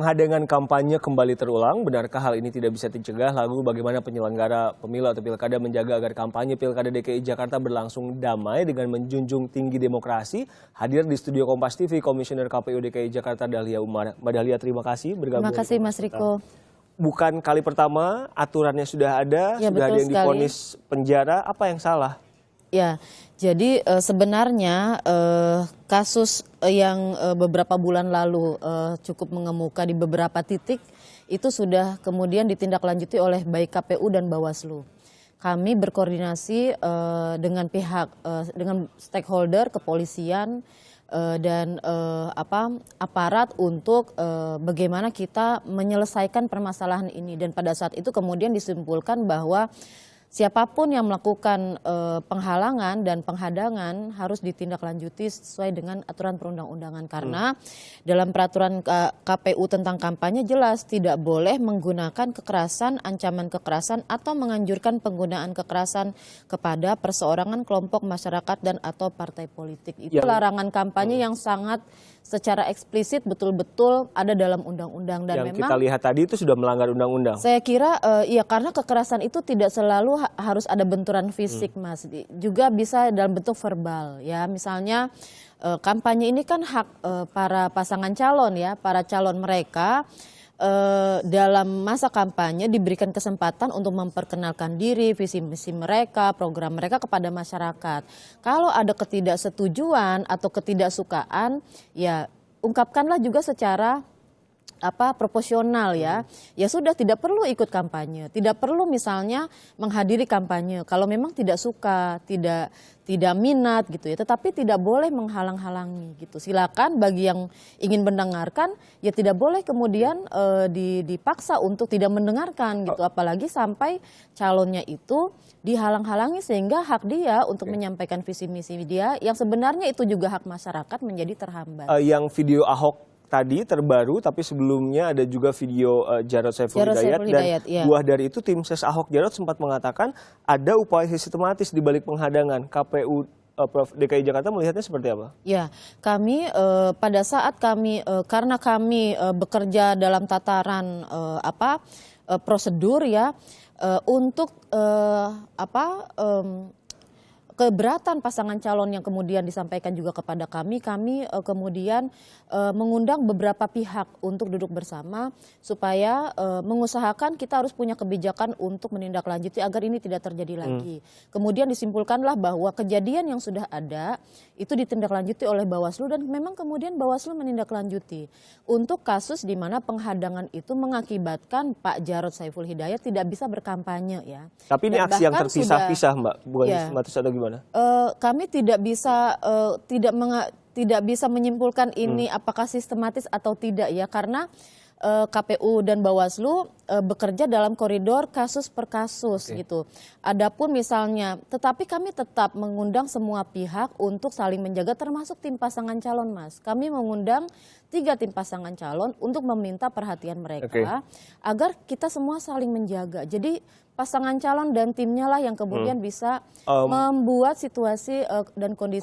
Penghadangan kampanye kembali terulang, benarkah hal ini tidak bisa dicegah? Lalu bagaimana penyelenggara pemilu atau pilkada menjaga agar kampanye pilkada DKI Jakarta berlangsung damai dengan menjunjung tinggi demokrasi? Hadir di studio Kompas TV, Komisioner KPU DKI Jakarta Dahlia Umar. Mbak Dahlia, terima kasih bergabung. Terima kasih Mas Riko. Bukan kali pertama, aturannya sudah ada, ya, sudah ada yang sekali. divonis penjara, apa yang salah? Ya, jadi sebenarnya kasus yang beberapa bulan lalu cukup mengemuka di beberapa titik itu sudah kemudian ditindaklanjuti oleh baik KPU dan Bawaslu. Kami berkoordinasi dengan pihak dengan stakeholder kepolisian dan aparat untuk bagaimana kita menyelesaikan permasalahan ini, dan pada saat itu kemudian disimpulkan bahwa siapapun yang melakukan penghalangan dan penghadangan harus ditindaklanjuti sesuai dengan aturan perundang-undangan. Karena dalam peraturan KPU tentang kampanye jelas tidak boleh menggunakan kekerasan, ancaman kekerasan, atau menganjurkan penggunaan kekerasan kepada perseorangan, kelompok masyarakat, dan atau partai politik. Itu larangan kampanye yang sangat secara eksplisit betul-betul ada dalam undang-undang, dan yang memang kita lihat tadi itu sudah melanggar undang-undang. Saya kira iya, karena kekerasan itu tidak selalu harus ada benturan fisik, Mas. Juga bisa dalam bentuk verbal, ya. Misalnya kampanye ini kan hak para pasangan calon, ya, para calon mereka dalam masa kampanye diberikan kesempatan untuk memperkenalkan diri, visi misi mereka, program mereka kepada masyarakat. Kalau ada ketidaksetujuan atau ketidaksukaan, ya ungkapkanlah juga secara proporsional, ya. Ya sudah, tidak perlu ikut kampanye, tidak perlu misalnya menghadiri kampanye kalau memang tidak suka, tidak minat gitu, ya. Tetapi tidak boleh menghalang-halangi gitu. Silakan bagi yang ingin mendengarkan, ya tidak boleh kemudian dipaksa untuk tidak mendengarkan gitu, apalagi sampai calonnya itu dihalang-halangi sehingga hak dia untuk menyampaikan visi misi dia yang sebenarnya itu juga hak masyarakat menjadi terhambat. Yang video Ahok tadi terbaru, tapi sebelumnya ada juga video Jarod Saiful Hidayat, dan buah dari itu tim ses Ahok Jarod sempat mengatakan ada upaya sistematis di balik penghadangan. KPU Prof DKI Jakarta melihatnya seperti apa? Ya, kami pada saat kami karena kami bekerja dalam tataran prosedur, ya, untuk keberatan pasangan calon yang kemudian disampaikan juga kepada kami kemudian mengundang beberapa pihak untuk duduk bersama supaya mengusahakan kita harus punya kebijakan untuk menindaklanjuti agar ini tidak terjadi lagi. Kemudian disimpulkanlah bahwa kejadian yang sudah ada itu ditindaklanjuti oleh Bawaslu, dan memang kemudian Bawaslu menindaklanjuti untuk kasus di mana penghadangan itu mengakibatkan Pak Jarod Saiful Hidayat tidak bisa berkampanye, ya. Tapi ini aksi yang terpisah-pisah, Mbak, bukan sistematis atau gimana? Kami tidak bisa menyimpulkan ini apakah sistematis atau tidak, ya, karena KPU dan Bawaslu bekerja dalam koridor kasus per kasus gitu. Adapun misalnya, tetapi kami tetap mengundang semua pihak untuk saling menjaga, termasuk tim pasangan calon, Mas. Kami mengundang 3 tim pasangan calon untuk meminta perhatian mereka agar kita semua saling menjaga. Jadi pasangan calon dan timnya lah yang kemudian bisa membuat situasi dan kondisi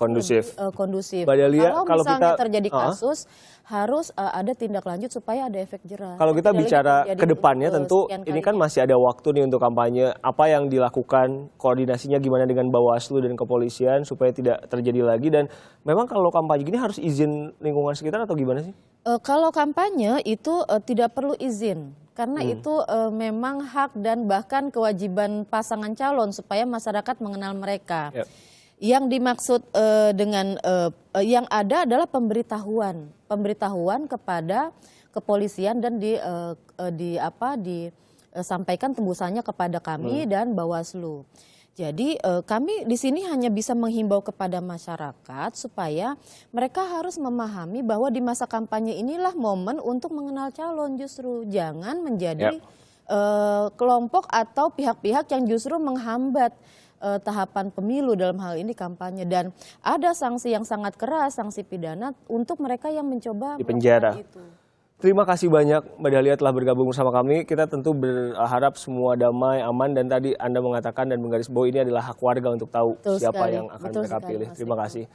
kondusif. Kalau misalnya terjadi kasus, harus ada tindak lanjut supaya ada efek jerah. Kalau kita bicara ke depannya, tentu ini kan masih ada waktu nih untuk kampanye. Apa yang dilakukan, koordinasinya gimana dengan Bawaslu dan kepolisian supaya tidak terjadi lagi? Dan memang kalau kampanye gini harus izin lingkungan sekitar atau gimana sih? Kalau kampanye itu tidak perlu izin, karena itu memang hak dan bahkan kewajiban pasangan calon supaya masyarakat mengenal mereka. Yang dimaksud dengan yang ada adalah pemberitahuan kepada kepolisian dan disampaikan tembusannya kepada kami dan Bawaslu. Jadi kami di sini hanya bisa menghimbau kepada masyarakat supaya mereka harus memahami bahwa di masa kampanye inilah momen untuk mengenal calon, justru jangan menjadi kelompok atau pihak-pihak yang justru menghambat tahapan pemilu, dalam hal ini kampanye, dan ada sanksi yang sangat keras, sanksi pidana untuk mereka yang mencoba di penjara itu. Terima kasih banyak Mbak Dahlia telah bergabung bersama kami. Kita tentu berharap semua damai, aman, dan tadi Anda mengatakan dan menggarisbawahi ini adalah hak warga untuk tahu siapa yang akan mereka pilih. Terima kasih.